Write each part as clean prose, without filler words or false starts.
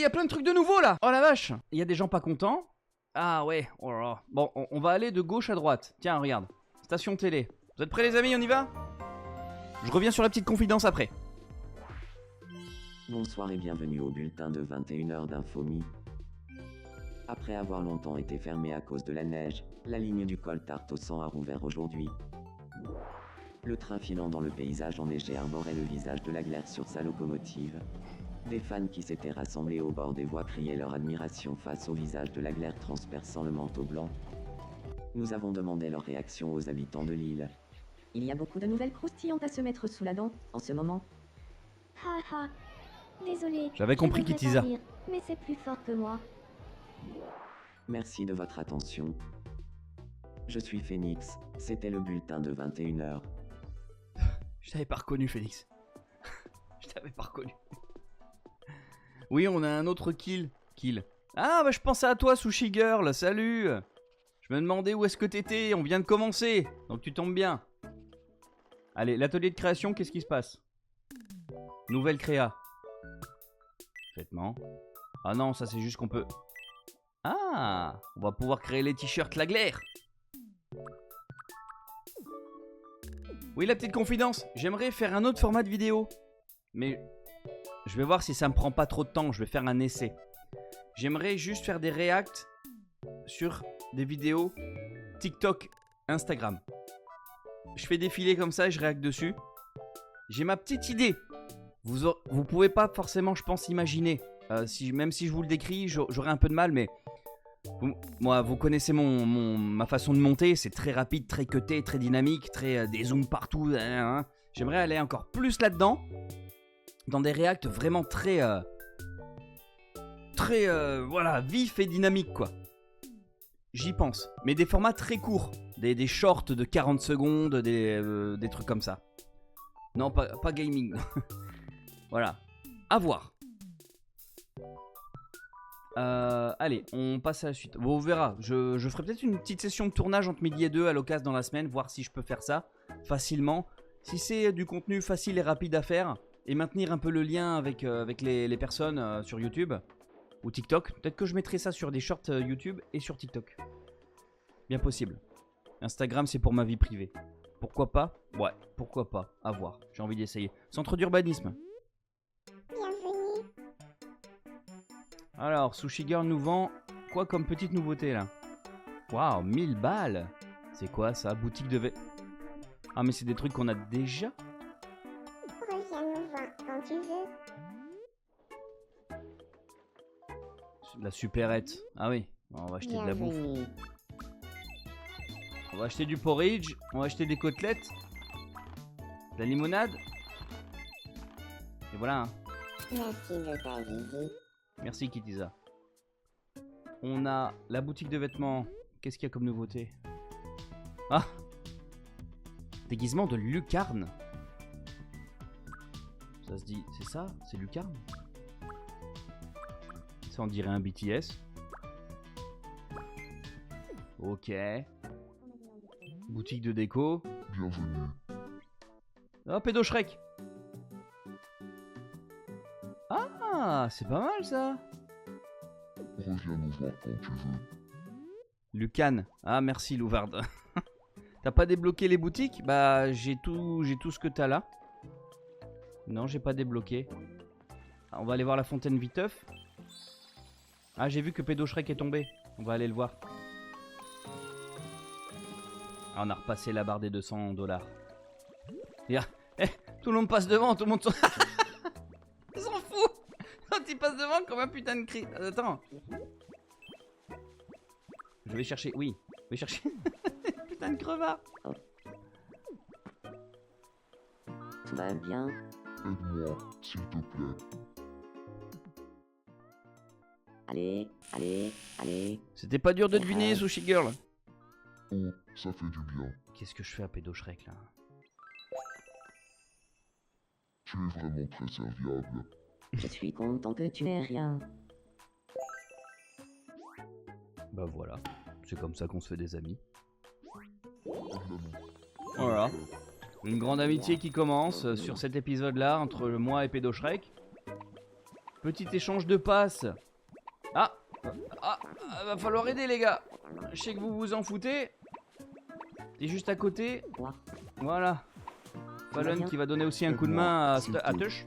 a plein de trucs de nouveau là. Oh la vache. Il y a des gens pas contents. Ah ouais, oh là là. Bon, on va aller de gauche à droite. Tiens, regarde. Station télé. Vous êtes prêts les amis, on y va? Je reviens sur la petite confidence après. Bonsoir et bienvenue au bulletin de 21h d'Infomie. Après avoir longtemps été fermée à cause de la neige, la ligne du col Tarte-au-Sang a rouvert aujourd'hui. Le train filant dans le paysage enneigé arborait le visage de la glaire sur sa locomotive. Des fans qui s'étaient rassemblés au bord des voies criaient leur admiration face au visage de la glaire transperçant le manteau blanc. Nous avons demandé leur réaction aux habitants de l'île. Il y a beaucoup de nouvelles croustillantes à se mettre sous la dent, en ce moment. Ha ha. Désolé. J'avais compris je devrais Kitisa. pas rire, mais c'est plus fort que moi. Merci de votre attention. Je suis Phoenix, c'était le bulletin de 21h. Je t'avais pas reconnu, Félix. Je t'avais pas reconnu. Oui, on a un autre kill. Ah, bah je pensais à toi, Sushi Girl, salut. Je me demandais où est-ce que t'étais, on vient de commencer. Donc tu tombes bien. Allez, l'atelier de création, qu'est-ce qui se passe? Nouvelle créa. Vêtements. Ah non, ça c'est juste qu'on peut... Ah, on va pouvoir créer les t-shirts la glaire. Oui, la petite confidence, j'aimerais faire un autre format de vidéo. Mais je vais voir si ça me prend pas trop de temps, je vais faire un essai. J'aimerais juste faire des reacts sur des vidéos TikTok, Instagram. Je fais défiler comme ça et je réacte dessus. J'ai ma petite idée. Vous pouvez pas forcément, je pense, imaginer. Même si je vous le décris, j'aurais un peu de mal, mais... Moi, vous connaissez ma façon de monter, c'est très rapide, très cuté, très dynamique, des zooms partout. J'aimerais aller encore plus là-dedans, dans des reacts vraiment très voilà, vifs et dynamiques, quoi. J'y pense, mais des formats très courts, des shorts de 40 secondes, des trucs comme ça. Non, pas gaming. Voilà, à voir. Allez, on passe à la suite. Bon, on verra. Je ferai peut-être une petite session de tournage entre midi et 2 à l'occasion dans la semaine, voir si je peux faire ça facilement. Si c'est du contenu facile et rapide à faire, et maintenir un peu le lien avec les personnes sur YouTube ou TikTok, peut-être que je mettrai ça sur des shorts YouTube et sur TikTok. Bien possible. Instagram, c'est pour ma vie privée. Pourquoi pas? Ouais, pourquoi pas. À voir. J'ai envie d'essayer. Centre d'urbanisme. Bienvenue. Alors, Sushi Girl nous vend quoi comme petite nouveauté là? Waouh, 1000 balles! C'est quoi ça? Boutique de Ah, mais c'est des trucs qu'on a déjà? Reviens nous voir quand tu veux. De la supérette. Ah oui, on va acheter de la bouffe. Bienvenue. On va acheter du porridge, on va acheter des côtelettes, de la limonade. Et voilà. Hein. Merci de ta visite. Merci Kitisa. On a la boutique de vêtements. Qu'est-ce qu'il y a comme nouveauté? Ah! Déguisement de lucarne. Ça se dit, c'est ça? C'est lucarne? Ça on dirait un BTS. Ok. Boutique de déco. Bienvenue. Ah, Pédo Shrek. Ah, c'est pas mal ça. Reviens nous voir quand tu veux. Lucan. Ah, merci Louvard. T'as pas débloqué les boutiques? Bah, j'ai tout ce que t'as là. Non, j'ai pas débloqué. Ah, on va aller voir la fontaine Viteuf. Ah, j'ai vu que Pédo Shrek est tombé. On va aller le voir. Ah, on a repassé la barre des 200$. Tout le monde passe devant, tout le monde... Ils s'en foutent. Quand ils passent devant comme un putain de cri. Attends. Je vais chercher... Oui. Je vais chercher... putain de crevard. Tout va bien? Aide-moi, s'il te plaît. Allez. C'était pas dur de deviner, Sushi Girl. Oh, ça fait du bien. Qu'est-ce que je fais à Pédo Shrek là? Tu es vraiment très serviable. Je suis content que tu aies rien. Bah voilà. C'est comme ça qu'on se fait des amis. Évidemment. Voilà. Une grande amitié qui commence sur cet épisode-là entre moi et Pédo Shrek. Petit échange de passes. Ah, va falloir aider les gars. Je sais que vous vous en foutez. T'es juste à côté. Quoi? Voilà. Fallon bien. qui va donner aussi un coup de Aide-moi, main à, s'il te à plaît. Tush.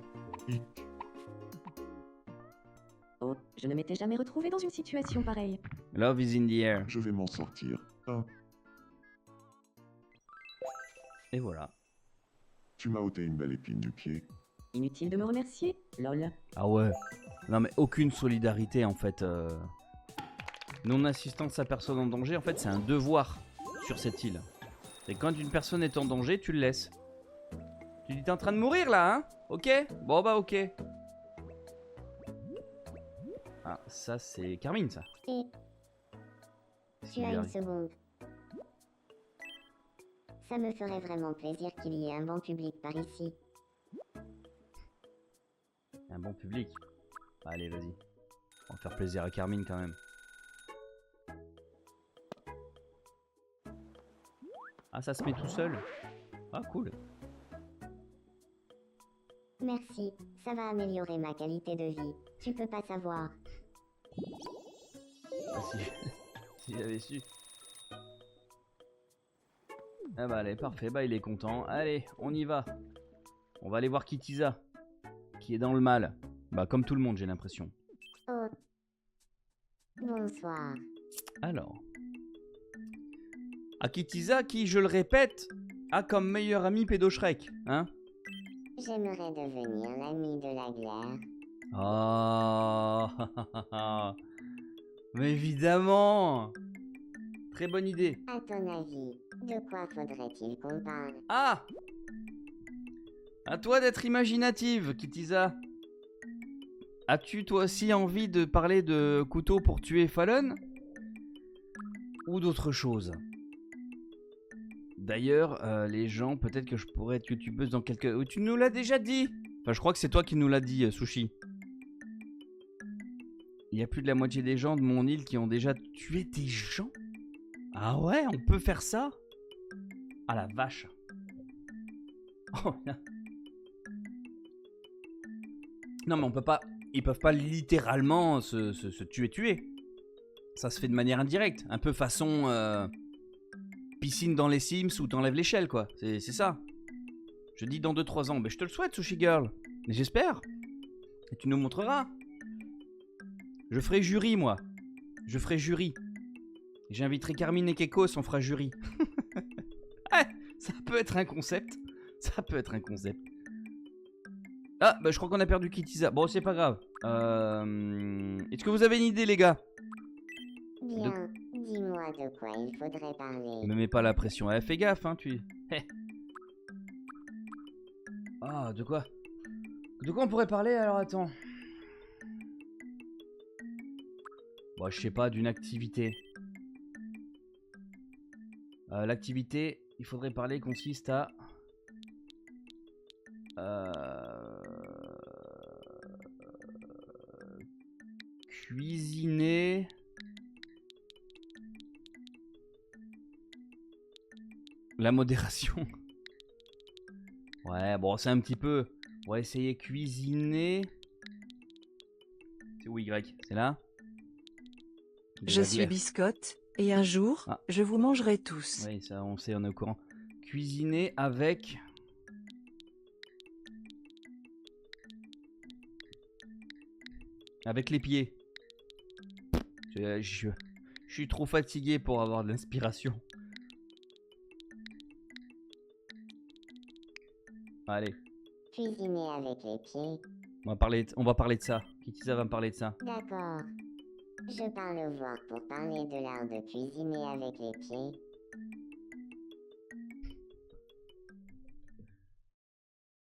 Oh, je ne m'étais jamais retrouvée dans une situation pareille. Love is in the air. Je vais m'en sortir. Ah, Et voilà. tu m'as ôté une belle épine du pied. Inutile de me remercier, lol. Ah ouais. Non mais aucune solidarité en fait. Non-assistance à personne en danger, en fait c'est un devoir sur cette île. Et quand une personne est en danger, tu le laisses. Tu dis t'es en train de mourir là, hein? Ok? Bon bah ok. Ah, ça c'est Carmine ça. Et tu as une seconde. Ça me ferait vraiment plaisir qu'il y ait un bon public par ici. Un bon public. Allez vas-y. On va faire plaisir à Carmine quand même. Ah ça se met tout seul. Ah cool. Merci, ça va améliorer ma qualité de vie. Tu peux pas savoir. Ah, si j'avais su. Ah bah allez, parfait, bah il est content. Allez, on y va. On va aller voir Kitiza, qui est dans le mal. Bah comme tout le monde j'ai l'impression. Oh. Bonsoir. Alors. Kitiza qui, je le répète, a comme meilleur ami Pédo Shrek, hein? J'aimerais devenir l'ami de la glaire. Oh. Mais évidemment. Très bonne idée. À ton avis, de quoi faudrait-il qu'on parle? Ah! À toi d'être imaginative, Kitiza. As-tu toi aussi envie de parler de couteau pour tuer Fallon? Ou d'autre chose? D'ailleurs, les gens, peut-être que je pourrais être youtubeuse dans quelques... Tu nous l'as déjà dit! Enfin, je crois que c'est toi qui nous l'as dit, Sushi. Il y a plus de la moitié des gens de mon île qui ont déjà tué des gens? Ah ouais, on peut faire ça? Ah la vache. Oh, non mais on peut pas... Ils peuvent pas littéralement se tuer. Ça se fait de manière indirecte. Un peu façon... piscine dans les Sims où t'enlèves l'échelle quoi. C'est ça. Je dis dans 2-3 ans. Mais je te le souhaite, Sushi Girl. Mais j'espère. Et tu nous montreras. Je ferai jury moi. Je ferai jury. J'inviterai Carmine et Kekos, on fera jury. Ah, ça peut être un concept. Ça peut être un concept. Ah, bah je crois qu'on a perdu Kitiza. Bon, c'est pas grave. Est-ce que vous avez une idée, les gars? Bien, dis-moi de quoi il faudrait parler. Me mets pas la pression. Eh, fais gaffe, hein, tu... Ah, de quoi? De quoi on pourrait parler, alors attends. Bon, je sais pas, d'une activité. L'activité, il faudrait parler, consiste à... Cuisiner... La modération. Ouais, bon, c'est un petit peu... On va essayer cuisiner... C'est où Y? C'est là? Je suis Biscotte, et un jour, Ah. je vous mangerai tous. Oui, ça on sait, on est au courant. Cuisiner avec... Avec les pieds. Je suis trop fatigué pour avoir de l'inspiration. Allez, Cuisiner avec les pieds. on va parler de ça. Kitiza va me parler de ça. D'accord. Je parle au voir pour parler de l'art de cuisiner avec les pieds.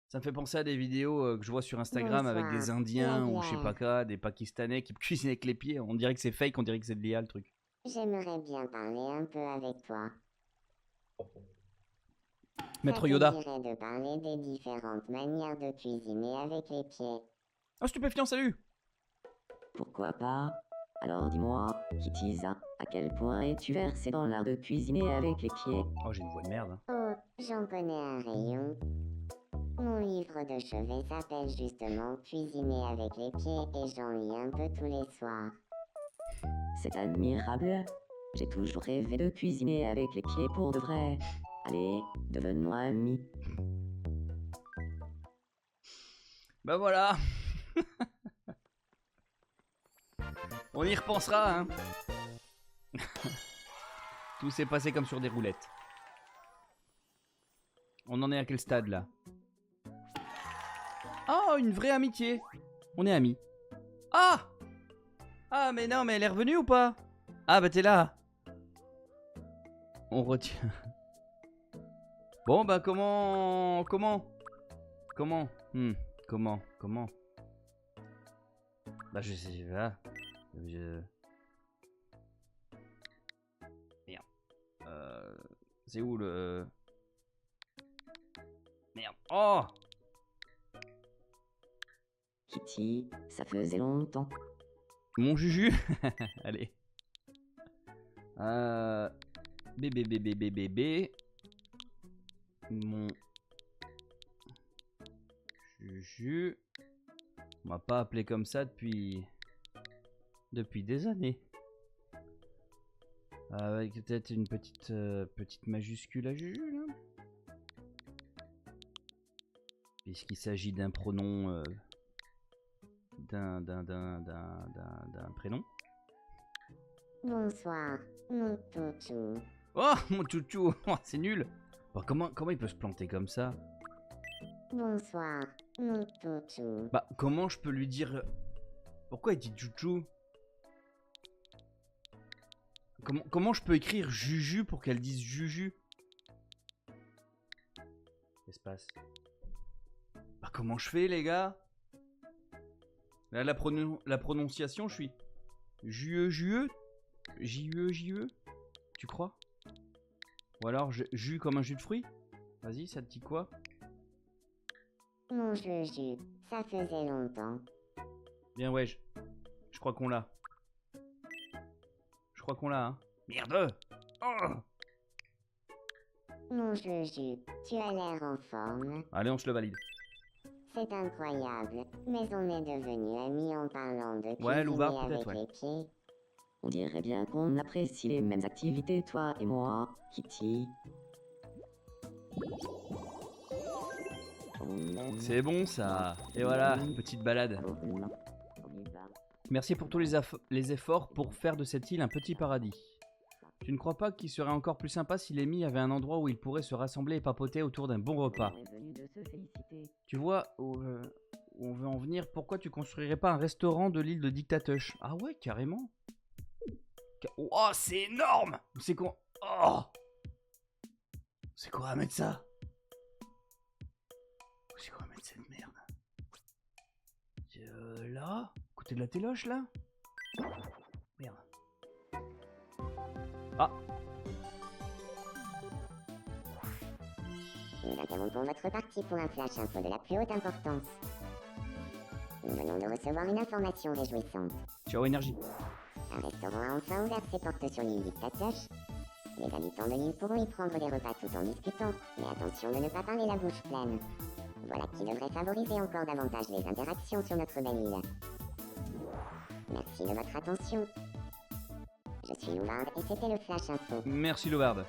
Ça me fait penser à des vidéos que je vois sur Instagram avec des Bonsoir. Indiens La ou je sais glace. pas quoi, des Pakistanais qui cuisinent avec les pieds. On dirait que c'est fake, on dirait que c'est de l'IA le truc. J'aimerais bien parler un peu avec toi. Maître Ça te Yoda. dirait de parler des différentes manières de cuisiner avec les pieds. Oh, stupéfiant, salut! Pourquoi pas? Alors dis-moi, Kitiza, à quel point es-tu versé dans l'art de cuisiner avec les pieds? Oh, j'ai une voix de merde. Oh, j'en connais un rayon. Mon livre de chevet s'appelle justement Cuisiner avec les pieds et j'en lis un peu tous les soirs. C'est admirable. J'ai toujours rêvé de cuisiner avec les pieds pour de vrai. Allez, devenons amis. Bah voilà. On y repensera, hein. Tout s'est passé comme sur des roulettes. On en est à quel stade là? Oh, une vraie amitié. On est amis. Ah! Ah, mais non, mais elle est revenue ou pas? Ah, bah t'es là. On retient. Bon, bah comment... Comment Bah je sais pas. Merde. C'est où le... Merde. Oh! Kitty, ça faisait longtemps. Mon Juju. Allez. Bébé. Mon Juju. On m'a pas appelé comme ça depuis des années. Avec peut-être une petite majuscule à Juju là. Puisqu'il s'agit d'un pronom d'un prénom. Bonsoir, mon toutou. Oh mon chouchou, oh, c'est nul. Bah, comment il peut se planter comme ça? Bonsoir, mon toutou. Bah comment je peux lui dire... Pourquoi il dit chouchou? Comment je peux écrire Juju pour qu'elle dise Juju? Espace. Bah comment je fais les gars? Là la prononciation je suis... Jue. Tu crois? Ou alors jus comme un jus de fruits? Vas-y, ça te dit quoi? Mon Juju, ça faisait longtemps. Bien ouais, je crois qu'on l'a. Hein. Merde! Oh! Mon Juju, tu as l'air en forme. Allez, on se le valide. C'est incroyable, mais on est devenus amis en parlant de Ouais, cuisiner Loubard, avec peut-être, ouais. les pieds. On dirait bien qu'on apprécie les mêmes activités, toi et moi, Kitty. C'est bon ça. Et voilà, petite balade. Merci pour tous les efforts pour faire de cette île un petit paradis. Tu ne crois pas qu'il serait encore plus sympa si les Mii avaient un endroit où ils pourraient se rassembler et papoter autour d'un bon repas? Tu vois où on veut en venir? Pourquoi tu construirais pas un restaurant de l'île de Dictatush? Ah ouais, carrément. Oh, c'est énorme! C'est quoi? Oh! C'est quoi à mettre ça? C'est quoi à mettre cette merde? Là? Côté de la téloche là? Merde. Ah! Nous interrompons votre partie pour un flash info de la plus haute importance. Nous venons de recevoir une information réjouissante. Ciao énergie. Un restaurant a enfin ouvert ses portes sur l'île Dictatush. Les habitants de l'île pourront y prendre des repas tout en discutant, mais attention de ne pas parler la bouche pleine. Voilà qui devrait favoriser encore davantage les interactions sur notre belle île. Merci de votre attention. Je suis Loubard et c'était le Flash Info. Merci Loubard.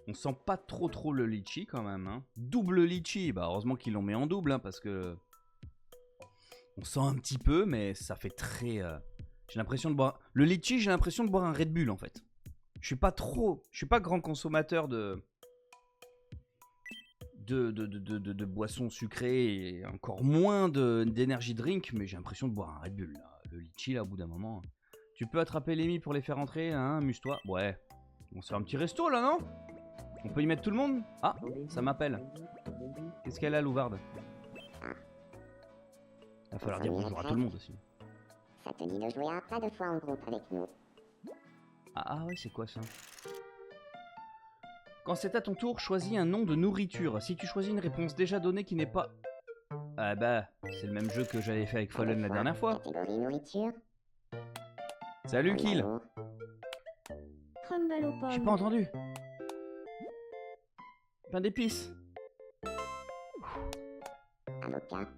On sent pas trop le litchi quand même. Hein. Double litchi. Bah heureusement qu'ils l'ont mis en double hein, parce que... On sent un petit peu mais ça fait très... J'ai l'impression de boire... Le litchi j'ai l'impression de boire un Red Bull en fait. Je suis pas grand consommateur de boissons sucrées et encore moins d'énergie drink, mais j'ai l'impression de boire un Red Bull. Là. Le litchi, là, au bout d'un moment. Tu peux attraper les Mii pour les faire entrer, hein, amuse-toi. Ouais. On se fait un petit resto, là, non? On peut y mettre tout le monde? Ah, ça m'appelle. Qu'est-ce qu'elle a, Louvarde? Il va falloir dire bonjour à tout le monde aussi. Ça te dit de jouer à pas de fois en groupe avec nous. Ah ouais, c'est quoi ça? Quand c'est à ton tour, choisis un nom de nourriture. Si tu choisis une réponse déjà donnée qui n'est pas... Ah bah, c'est le même jeu que j'avais fait avec Fallen la dernière fois. Catégorie nourriture. Salut Kill. Crumble aux pommes. J'ai pas entendu. Pain d'épices. Avocat.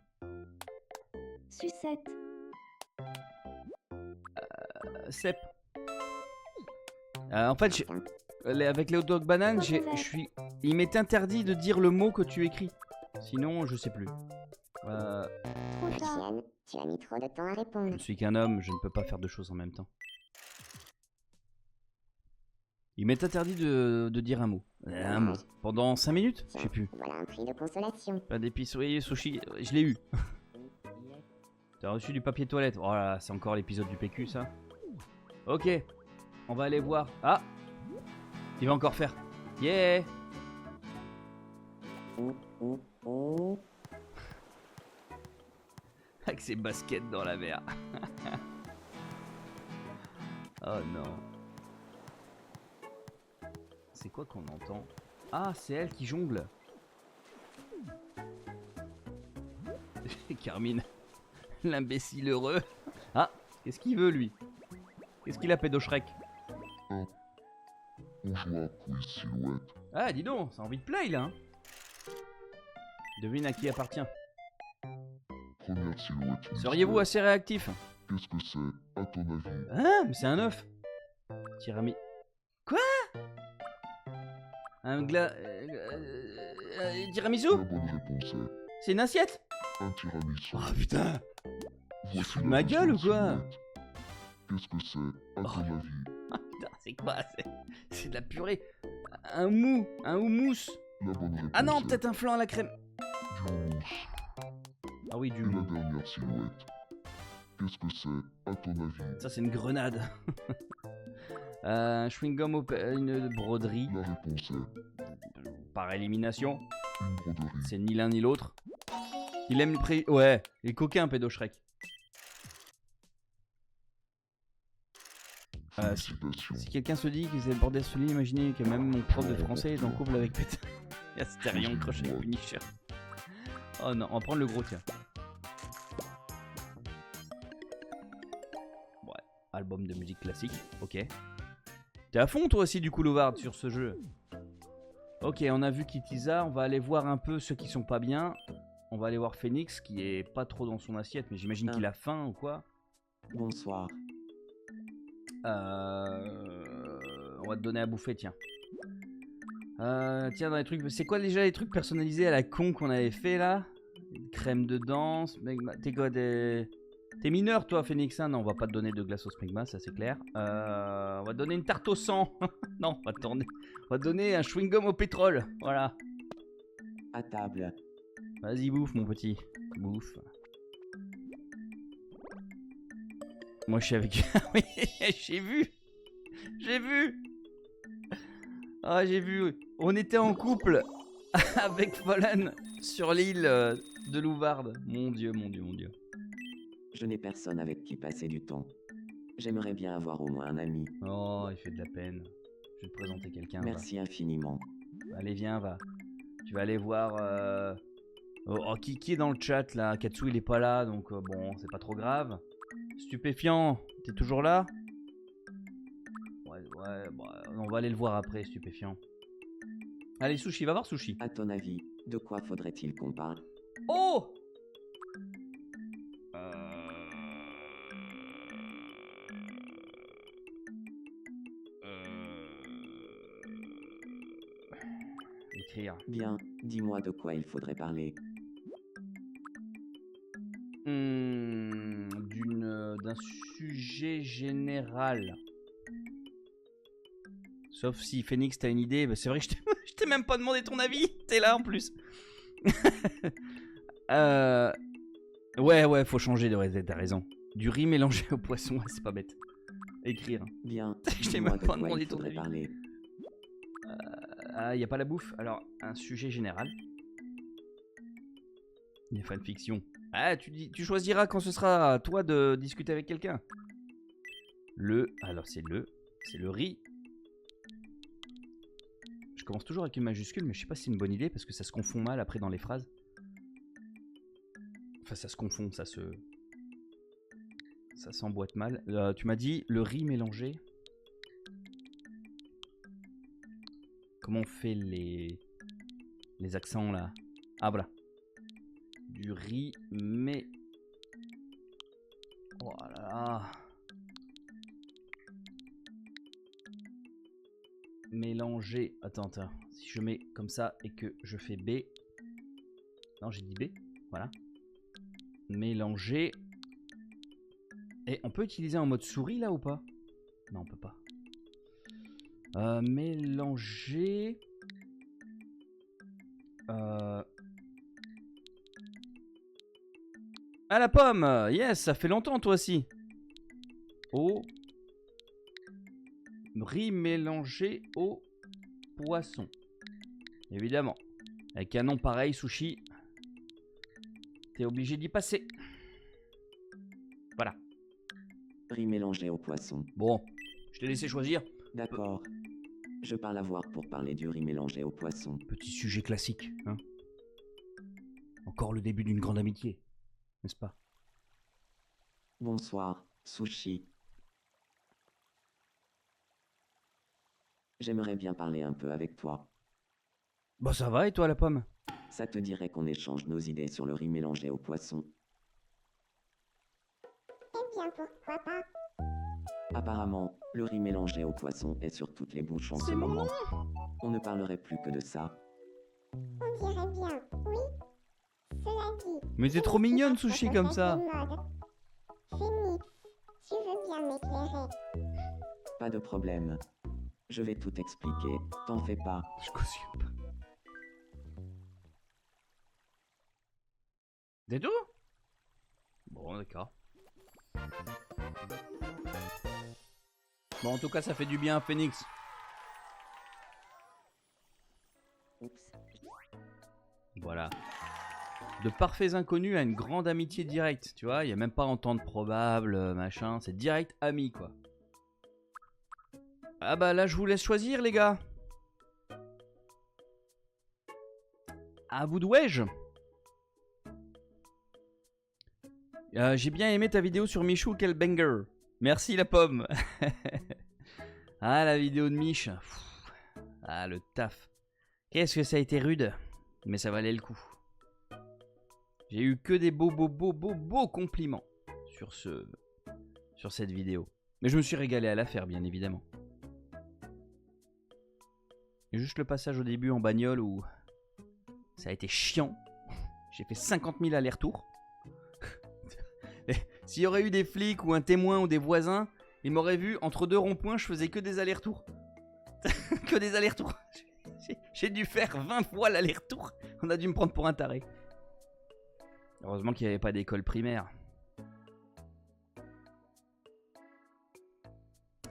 Sucette. Cep. En fait, Enfin. avec les hot dog bananes, il m'est interdit de dire le mot que tu écris. Sinon, je sais plus. Trop tard. Chienne, tu as mis trop de temps à Je répondre. ne suis qu'un homme, je ne peux pas faire deux choses en même temps. Il m'est interdit de dire un mot. Un mot. Pendant 5 minutes? Je sais plus. Voilà un prix de consolation. Pas d'épicerie, sushi, je l'ai eu. T'as reçu du papier toilette. Oh là, c'est encore l'épisode du PQ ça. Ok, on va aller voir. Ah, il va encore faire. Yeah. Avec ses baskets dans la mer. Oh non. C'est quoi qu'on entend? Ah, c'est elle qui jongle. Carmine. L'imbécile heureux. Ah, qu'est-ce qu'il veut lui? Qu'est-ce qu'il a, pédo Shrek? On joue à quiz silhouette. Ah, dis donc, ça a envie de play là. Hein. Devine à qui appartient. Première silhouette. Seriez-vous assez réactif? Qu'est-ce que c'est, à ton avis? Hein? Mais c'est un œuf. Tirami. Quoi? Un tiramisu? La bonne réponse est C'est une assiette? un tiramisu. Oh putain! Voici fous de la ma gueule deuxième ou quoi? silhouette. Qu'est-ce que c'est, à ton avis? Ah putain, c'est quoi? C'est de la purée. Un mou, un houmous. La bonne réponse Ah non, est peut-être un flan à la crème. du houmous. Ah oui, du Et la mou. dernière silhouette. Qu'est-ce que c'est, à ton avis? Ça, c'est une grenade. Chewing-gum, une broderie. La réponse est Par élimination. une broderie. C'est ni l'un ni l'autre. Il aime Ouais, il est coquin, pédo Shrek. Félicitations. Si quelqu'un se dit que c'est le bordel solide, imaginez que même mon prof de français est en couple avec Pétain. Il y a Stérion, crochet, Punisher. Oh non, on va prendre le gros, tiens. Ouais, album de musique classique, ok. T'es à fond toi aussi du coup, Louvard, sur ce jeu. Ok, on a vu Kitiza, on va aller voir un peu ceux qui sont pas bien. On va aller voir Phoenix qui est pas trop dans son assiette, mais j'imagine qu'il a faim ou quoi. Bonsoir. On va te donner à bouffer, tiens. Tiens, dans les trucs... C'est quoi déjà les trucs personnalisés à la con qu'on avait fait, là? Crème de danse... T'es quoi, T'es mineur, toi, Phoenix, hein? Non, on va pas te donner de glace au smegma, ça c'est clair. On va te donner une tarte au sang. Non, on va te donner un chewing-gum au pétrole. Voilà. À table. Vas-y, bouffe, mon petit. Bouffe. Moi, je suis avec... Oui, j'ai vu. J'ai vu. Ah, j'ai vu. On était en couple avec Fallen sur l'île de Louvarde. Mon Dieu, mon Dieu, mon Dieu. Je n'ai personne avec qui passer du temps. J'aimerais bien avoir au moins un ami. Oh, il fait de la peine. Je vais te présenter quelqu'un. va. Merci infiniment. Allez, viens, va. Tu vas aller voir... Oh, qui est dans le chat, là? Katsu, il est pas là, donc bon, c'est pas trop grave. Stupéfiant, t'es toujours là? Ouais, bah, on va aller le voir après, Stupéfiant. Allez, Sushi, va voir Sushi. À ton avis, de quoi faudrait-il qu'on parle? Oh! Écrire. Bien, dis-moi de quoi il faudrait parler. D'un sujet général. Sauf si Phoenix t'as une idée, bah c'est vrai que je t'ai même pas demandé ton avis, t'es là en plus. Ouais, faut changer de recette, t'as raison. Du riz mélangé au poisson, c'est pas bête. Écrire. Bien, Je t'ai dis-moi même de pas quoi demandé il ton faudrait avis. parler. Y a pas la bouffe. Alors, un sujet général. Les fanfictions. Ah, tu choisiras quand ce sera à toi de discuter avec quelqu'un. Alors c'est le riz. Je commence toujours avec une majuscule, mais je sais pas si c'est une bonne idée parce que ça se confond mal après dans les phrases. Enfin, ça se confond, ça s'emboîte mal. Tu m'as dit le riz mélangé. Comment on fait les accents là? Ah voilà. du riz, mais... Oh là là. Mélanger... Attends. Si je mets comme ça et que je fais B... Non, j'ai dit B. Voilà. Mélanger... Et on peut utiliser en mode souris là ou pas? Non, on peut pas. Mélanger... Ah, la pomme! Yes, ça fait longtemps toi aussi. Au riz mélangé au poisson. Évidemment. Avec un nom pareil, sushi, t'es obligé d'y passer. Voilà. Riz mélangé au poisson. Bon, je t'ai laissé choisir. D'accord. Je parle à voir pour parler du riz mélangé au poisson. Petit sujet classique, hein. Encore le début d'une grande amitié, n'est-ce pas? Bonsoir, Sushi. J'aimerais bien parler un peu avec toi. Bah ça va et toi la pomme? Ça te dirait qu'on échange nos idées sur le riz mélangé au poisson? Eh bien, pourquoi pas? Apparemment, le riz mélangé au poisson est sur toutes les bouches en ce moment. On ne parlerait plus que de ça. On dirait bien, oui. Cela dit... Mais t'es trop mignonne Sushi comme ça. Phoenix, tu veux bien m'éclairer? Pas de problème. Je vais tout expliquer, t'en fais pas. Je cautionne pas. Des deux? Bon d'accord. Bon en tout cas ça fait du bien à Phoenix. Oups. Voilà. De parfaits inconnus à une grande amitié directe, tu vois, il n'y a même pas entente probable, machin, c'est direct ami quoi. Ah bah là je vous laisse choisir les gars. À vous de wesh. J'ai bien aimé ta vidéo sur Michou, quel banger. Merci la pomme. Ah la vidéo de Mich. Ah le taf. Qu'est-ce que ça a été rude. Mais ça valait le coup. J'ai eu que des beaux compliments sur cette vidéo. Mais je me suis régalé à la faire bien évidemment. Et juste le passage au début en bagnole où ça a été chiant. J'ai fait 50 000 allers-retours. S'il y aurait eu des flics ou un témoin ou des voisins, ils m'auraient vu entre deux ronds-points, je faisais que des allers-retours. Que des allers-retours. J'ai dû faire 20 fois l'aller-retour. On a dû me prendre pour un taré. Heureusement qu'il n'y avait pas d'école primaire.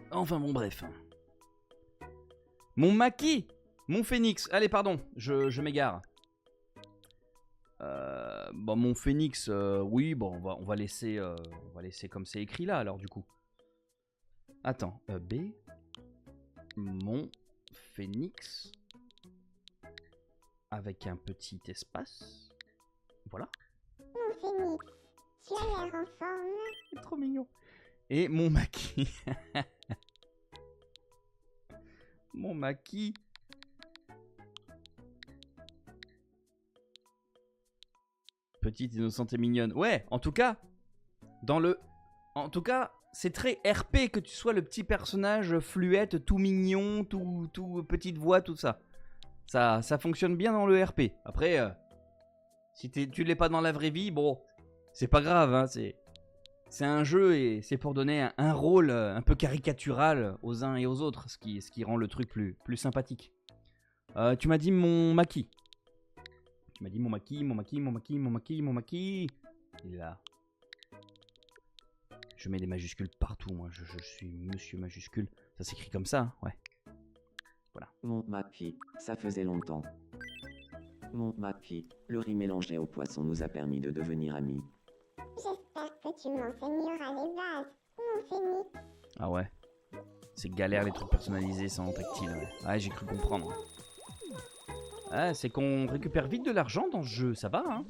Enfin bon bref. Mon maquis. Mon phénix. Allez pardon, je m'égare. Bon, mon phénix, oui, bon, on va laisser comme c'est écrit là, alors du coup. Attends, B, mon phénix, avec un petit espace, voilà. Mon Phoenix, tu as l'air en forme. C'est trop mignon. Et mon maquis. Mon maquis. Petite, innocente et mignonne. Ouais, en tout cas, c'est très RP que tu sois le petit personnage fluette, tout mignon, tout petite voix, tout ça. Ça fonctionne bien dans le RP. Après, si tu l'es pas dans la vraie vie, bon, c'est pas grave, hein, c'est un jeu et c'est pour donner un rôle un peu caricatural aux uns et aux autres, ce qui rend le truc plus sympathique. Tu m'as dit mon maquis. Tu m'as dit mon maquis. Il est là. Je mets des majuscules partout, moi. Je suis monsieur majuscule. Ça s'écrit comme ça, hein, ouais. Voilà. Mon maquis, ça faisait longtemps. Mon maquis, le riz mélangé au poisson nous a permis de devenir amis. J'espère que tu m'enseigneras les bases, mon Phoenix. Ah ouais. C'est galère les trucs personnalisés sans tactile. Ouais, j'ai cru comprendre. Ah, c'est qu'on récupère vite de l'argent dans ce jeu, ça va, hein.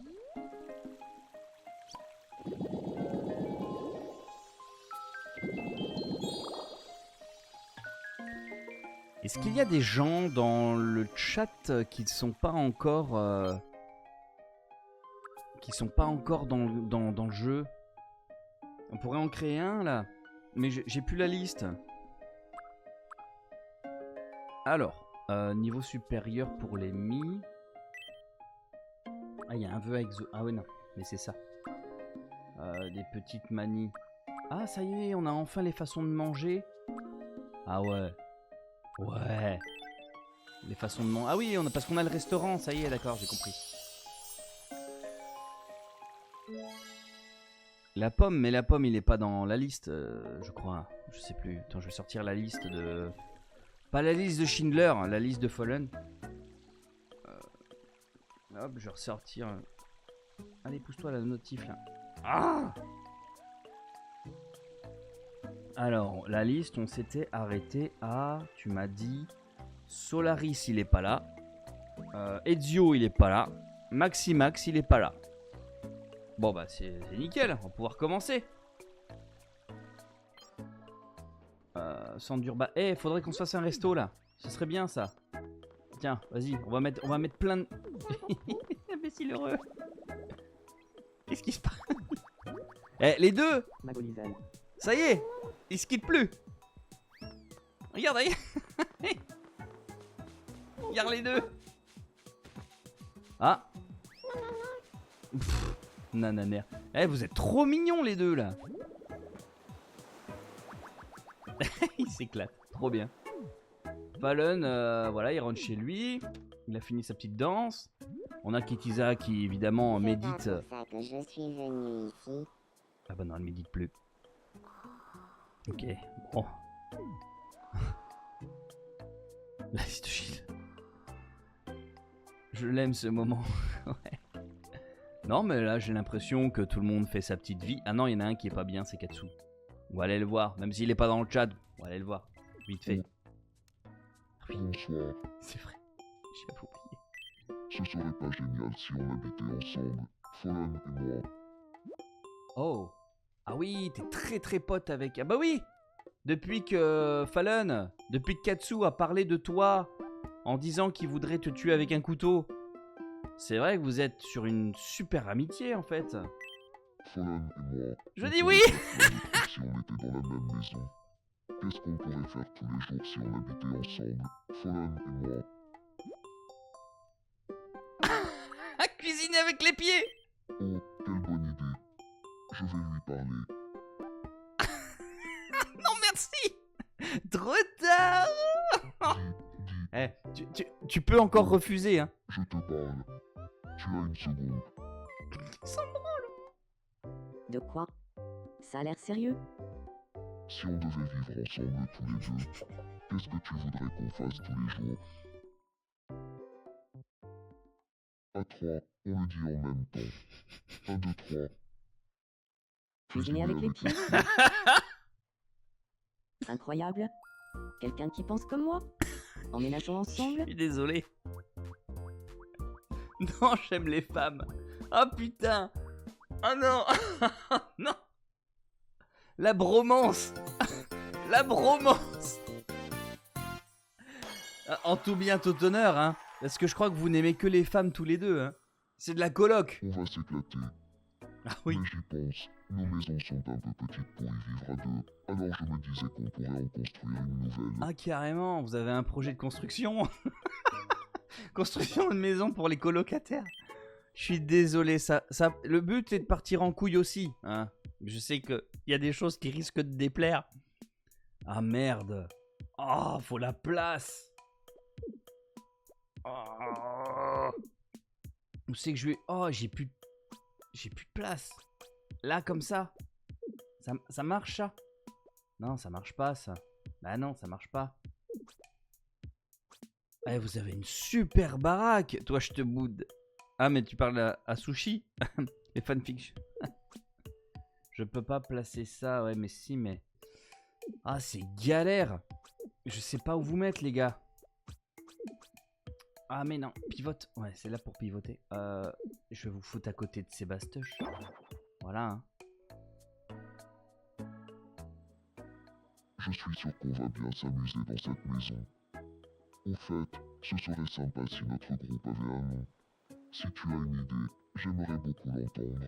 Est-ce qu'il y a des gens dans le chat qui ne sont pas encore qui sont pas encore dans le jeu. On pourrait en créer un là, mais j'ai plus la liste. Alors, niveau supérieur pour les Mi. Ah, il y a un vœu avec Ah ouais, non, mais c'est ça. Des petites manies. Ah, ça y est, on a enfin les façons de manger. Ah ouais. Ouais. Les façons de manger. Ah oui, parce qu'on a le restaurant, ça y est, d'accord, j'ai compris. La pomme, mais la pomme, il est pas dans la liste, je crois. Je sais plus. Attends, je vais sortir la liste de... Pas la liste de Schindler, la liste de Fallen. Hop, je vais ressortir... Allez, pousse-toi la notif, là. Ah! Alors, la liste, on s'était arrêté à... Tu m'as dit... Solaris, il est pas là. Ezio, il est pas là. Maximax, il est pas là. Bon bah c'est nickel, on va pouvoir commencer. Sandurba. Faudrait qu'on se fasse un resto là. Ce serait bien ça. Tiens, vas-y, on va mettre plein de... Imbécile heureux. Qu'est-ce qui se passe? Les deux. Ça y est, ils se quittent plus. Regarde, regarde les deux. Ah. Nananère. Vous êtes trop mignons les deux là. Il s'éclate, trop bien. Fallen, voilà, il rentre chez lui. Il a fini sa petite danse. On a Kitiza qui évidemment médite. C'est pour ça que je suis venu ici. Ah bah non, elle médite plus. Ok, bon. Vas-y, te chille. Je l'aime ce moment. Ouais. Non, mais là, j'ai l'impression que tout le monde fait sa petite vie. Ah non, il y en a un qui est pas bien, c'est Katsu. On va aller le voir, même s'il est pas dans le chat. On va aller le voir, vite fait. Bonsoir. C'est vrai, j'avais oublié. Ce serait pas génial si on habitait ensemble, Fallen et moi. Oh. Ah oui, t'es très très pote avec... Ah bah oui. Depuis que Katsu a parlé de toi en disant qu'il voudrait te tuer avec un couteau. C'est vrai que vous êtes sur une super amitié en fait. Fallen et moi. Je dis oui. Si on était dans la même maison. Qu'est-ce qu'on pourrait faire tous les jours si on habitait ensemble, Fallen et moi? À cuisiner avec les pieds. Oh, quelle bonne idée. Je vais lui parler. Non merci. Trop tard. Tu peux encore refuser hein. Je te parle. Tu as une seconde. De quoi? Ça a l'air sérieux? Si on devait vivre ensemble tous les deux, qu'est-ce que tu voudrais qu'on fasse tous les jours? À 3, on le dit en même temps. 1, 2, 3. Cuisiner avec les pieds? Incroyable. Quelqu'un qui pense comme moi? Emménageons ensemble? Je suis désolé. Non, j'aime les femmes. Oh putain. Oh non. Non. La bromance. La bromance. En tout bien, tout honneur, hein. Parce que je crois que vous n'aimez que les femmes tous les deux, hein. C'est de la coloc. On va s'éclater. Ah oui. Mais j'y pense. Nos maisons sont un peu petites pour y vivre à deux. Alors je me disais qu'on pourrait en construire une nouvelle. Ah carrément, vous avez un projet de construction. Construction de maison pour les colocataires. Je suis désolé, le but est de partir en couille aussi, hein. Je sais qu'il y a des choses qui risquent de déplaire. Ah merde. Oh, faut la place. Oh. Où c'est que je vais... Oh, j'ai plus de place. Là, comme ça. Ça marche, ça? Non, ça marche pas, ça. Bah non, ça marche pas. Eh, vous avez une super baraque. Toi, je te boude. Ah, mais tu parles à Sushi. Les fanfictions. Je peux pas placer ça. Ouais, mais si, mais... Ah, c'est galère. Je sais pas où vous mettre, les gars. Ah, mais non. Pivote. Ouais, c'est là pour pivoter. Je vais vous foutre à côté de Sébastoche. Voilà, hein. Je suis sûr qu'on va bien s'amuser dans cette maison. Au fait, ce serait sympa si notre groupe avait un nom. Si tu as une idée, J'aimerais beaucoup l'entendre.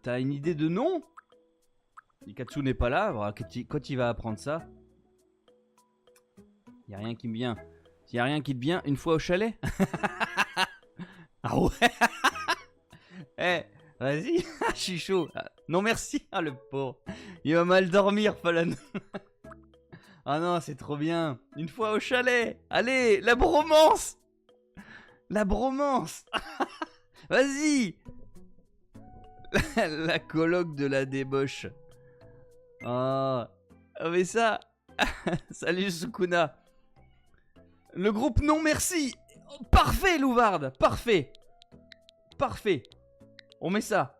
T'as une idée de nom? Nikatsu n'est pas là, voilà, quand il va apprendre ça. Y a rien qui me vient. S'il y a rien qui te vient, une fois au chalet. Ah ouais. Eh, vas-y, je suis chaud. Non merci, ah le pauvre. Il va mal dormir, Falan. Ah non, c'est trop bien. Une fois au chalet. Allez, la bromance. La bromance. Vas-y. La coloc de la débauche. Oh, mais ça. Salut Sukuna. Le groupe non merci. Oh, parfait Louvarde, parfait. Parfait. On met ça.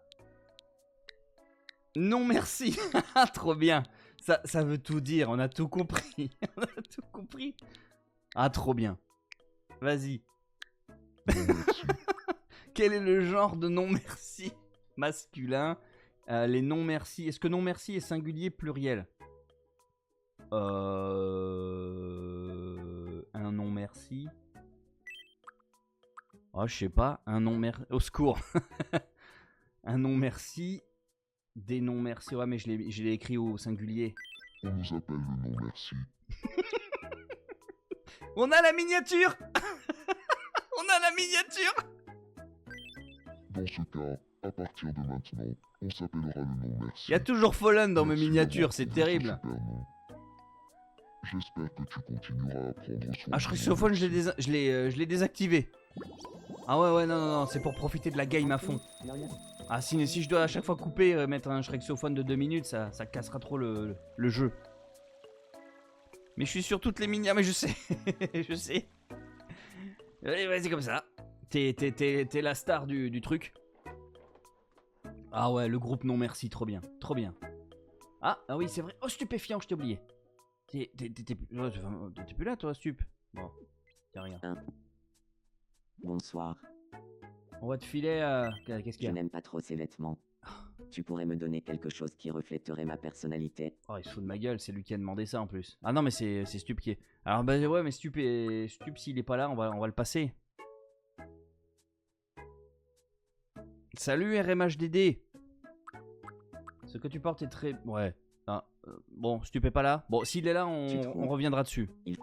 Non merci. Trop bien. Ça veut tout dire, on a tout compris. On a tout compris. Ah trop bien. Vas-y. Quel est le genre de non merci masculin? Les non merci. Est-ce que non merci est singulier pluriel? Un non merci. Oh, je sais pas. Un non merci. Au secours. Un non merci. Des non merci. Ouais, mais je l'ai écrit au singulier. On nous appelle le non merci. On a la miniature. On a la miniature. Dans ce cas, à partir de maintenant, on s'appellera le non merci. Il y a toujours Fallen dans mes Merci miniatures, d'avoir c'est trouvé ce terrible. super nom. J'espère que tu continueras à prendre soin Ah, du Shrexophone, non je l'ai désactivé. Ah ouais, non, c'est pour profiter de la game à fond. Ah si je dois à chaque fois couper, mettre un Shrexophone de 2 minutes, ça cassera trop le jeu. Mais je suis sur toutes les miniatures, mais je sais, je sais. Allez, vas-y comme ça. T'es la star du truc. Ah ouais, le groupe non merci, trop bien, trop bien. Ah oui, c'est vrai. Oh, stupéfiant, je t'ai oublié. T'es plus là, toi, stup. Bon, tiens, regarde. Bonsoir. On va te filer. Qu'est-ce qu'il y Je a? n'aime pas trop ces vêtements. Tu pourrais me donner quelque chose qui reflèterait ma personnalité. Oh, il se fout de ma gueule, c'est lui qui a demandé ça en plus. Ah non, mais c'est Stup qui est. Alors, bah ouais, mais Stup, s'il est pas là, on va le passer. Salut RMHDD. Ce que tu portes est très. Ouais. Ah, bon, Stup est pas là. Bon, s'il est là, on reviendra dessus. Et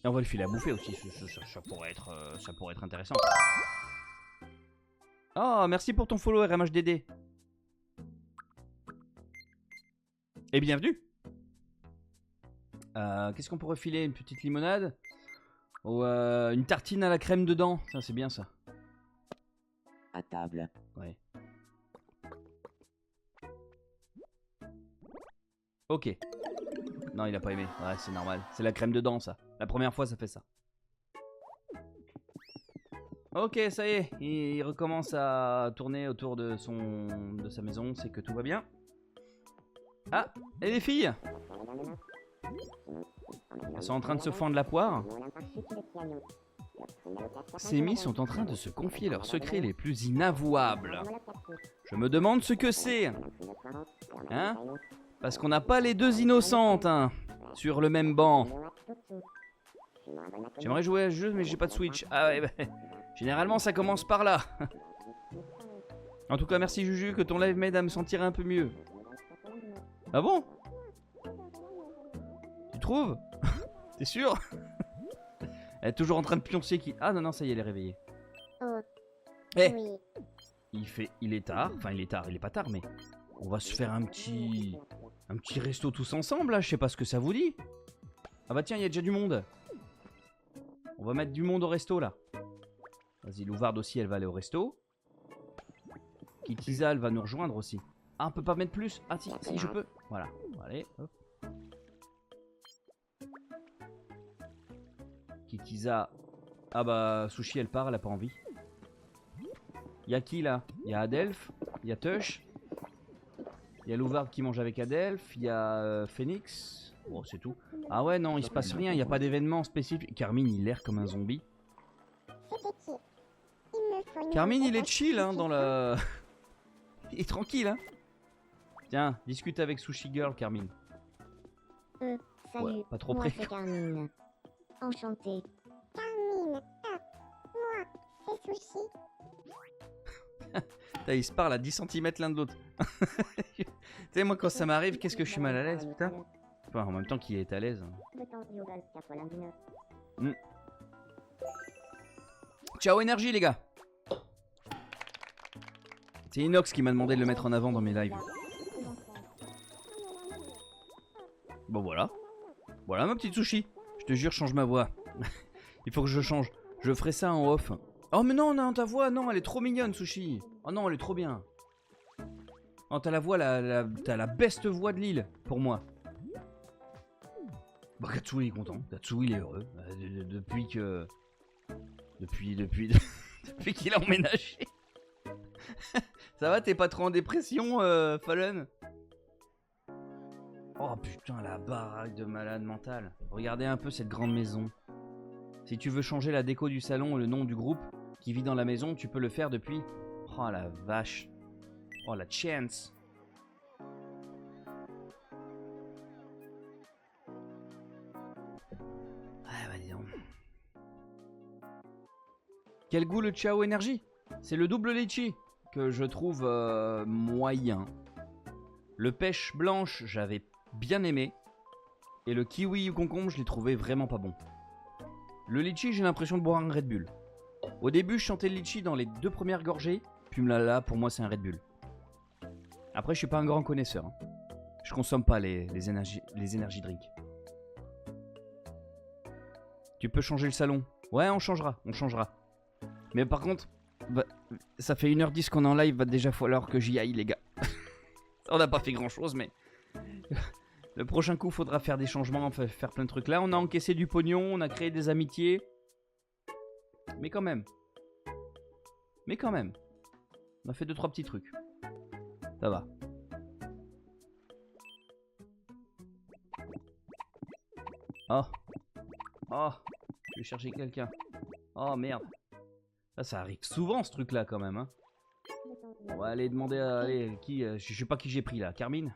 on va le filer à bouffer aussi. Ça pourrait être intéressant. Oh, merci pour ton follow RMHDD. Et bienvenue. Qu'est-ce qu'on pourrait filer? Une petite limonade? Ou une tartine à la crème dedans? Ça, c'est bien ça. À table. Ouais. Ok. Non, il a pas aimé. Ouais, c'est normal. C'est la crème dedans, ça. La première fois, ça fait ça. Ok, ça y est. Il recommence à tourner autour de sa maison. C'est que tout va bien. Ah, et les filles? Elles sont en train de se fendre la poire. Ces mis sont en train de se confier leurs secrets les plus inavouables. Je me demande ce que c'est. Hein? Parce qu'on n'a pas les deux innocentes, hein, sur le même banc. J'aimerais jouer à ce jeu, mais j'ai pas de Switch. Ah ouais, bah, généralement ça commence par là. En tout cas, merci Juju, que ton live m'aide à me sentir un peu mieux. Ah bon? Tu trouves? T'es sûr? Elle est toujours en train de pioncer qui... Ah non, ça y est, elle est réveillée. Eh, il est tard. Enfin, il est tard, il est pas tard, mais... On va se faire un petit resto tous ensemble, là. Je sais pas ce que ça vous dit. Ah bah tiens, il y a déjà du monde. On va mettre du monde au resto, là. Vas-y, Louvarde aussi, elle va aller au resto. Kitiza, elle va nous rejoindre aussi. Ah, on peut pas mettre plus? Ah si, je peux. Voilà, allez, hop. Kitiza. Ah bah, Sushi, elle part, elle a pas envie. Y'a qui, là? Y'a Adelph, y'a Tush. Y'a Louvarde qui mange avec Adelph, y'a Phoenix. Bon, c'est tout. Ah ouais, non, il se passe rien, y a pas d'événement spécifique. Carmine, il a l'air comme un zombie. Carmine, il est chill, hein, dans la... Il est tranquille, hein. Tiens, discute avec Sushi Girl, Carmine. Salut, Ouais, pas trop moi près. c'est Carmine. Enchanté. Carmine. Moi, c'est Sushi. Putain, ils se parlent à 10 cm l'un de l'autre. Tu sais, moi, quand ça m'arrive, qu'est-ce que je suis mal à l'aise, putain. Enfin, en même temps qu'il est à l'aise. Ciao énergie, les gars. C'est Inox qui m'a demandé de le mettre en avant dans mes lives. Bon, voilà. Voilà ma petite Sushi. Je te jure, change ma voix. Il faut que je change. Je ferai ça en off. Oh mais non, non, ta voix, non, elle est trop mignonne, Sushi. Oh non, elle est trop bien. Oh, t'as la voix, t'as la best voix de l'île, pour moi. Bah, Katsu, il est content. Katsu, il est heureux. Depuis que... Depuis qu'il a emménagé. Ça va, t'es pas trop en dépression, Fallen? Oh putain, la baraque de malade mental. Regardez un peu cette grande maison. Si tu veux changer la déco du salon ou le nom du groupe qui vit dans la maison, tu peux le faire depuis... Oh la vache. Oh la chance. Ah bah dis donc. Quel goût le Ciao Énergie? C'est le double litchi que je trouve moyen. Le pêche blanche, j'avais bien aimé. Et le kiwi ou concombre, je l'ai trouvé vraiment pas bon. Le litchi, j'ai l'impression de boire un Red Bull. Au début, je chantais le litchi dans les 2 premières gorgées. Puis là, pour moi, c'est un Red Bull. Après, je suis pas un grand connaisseur. Hein. Je consomme pas les energy drinks. Tu peux changer le salon. Ouais, on changera. Mais par contre, bah, ça fait 1h10 qu'on est en live. Va déjà falloir que j'y aille, les gars. On n'a pas fait grand chose, mais... Le prochain coup, faudra faire des changements, faire plein de trucs. Là, on a encaissé du pognon, on a créé des amitiés. Mais quand même. On a fait 2-3 petits trucs. Ça va. Oh, je vais chercher quelqu'un. Oh merde. Ça arrive souvent ce truc là quand même. Hein. On va aller demander à... Allez, qui... je sais pas qui j'ai pris là. Carmine?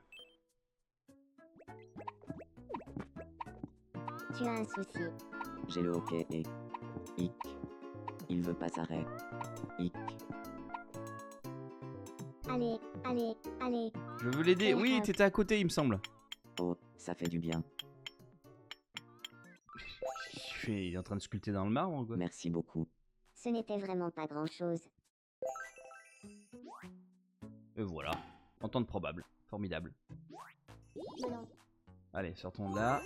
Tu as un souci. J'ai le hockey et... Hic. Il veut pas s'arrêter. Hic. Allez. Je veux l'aider. Oui, t'étais à côté, il me semble. Oh, ça fait du bien. Il est en train de sculpter dans le marbre, quoi. Merci beaucoup. Ce n'était vraiment pas grand-chose. Et voilà. Entente probable. Formidable. Allez, sortons de là.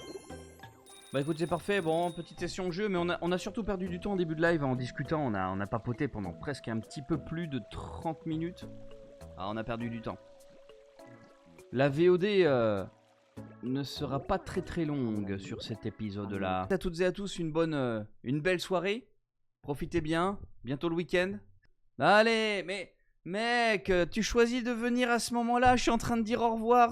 Bah écoute, c'est parfait. Bon, petite session de jeu, mais on a surtout perdu du temps en début de live en discutant. On a papoté pendant presque un petit peu plus de 30 minutes. Ah, on a perdu du temps. La VOD ne sera pas très longue sur cet épisode-là. À toutes et à tous, une belle soirée. Profitez bien. Bientôt le week-end. Allez, mais mec, tu choisis de venir à ce moment-là. Je suis en train de dire au revoir.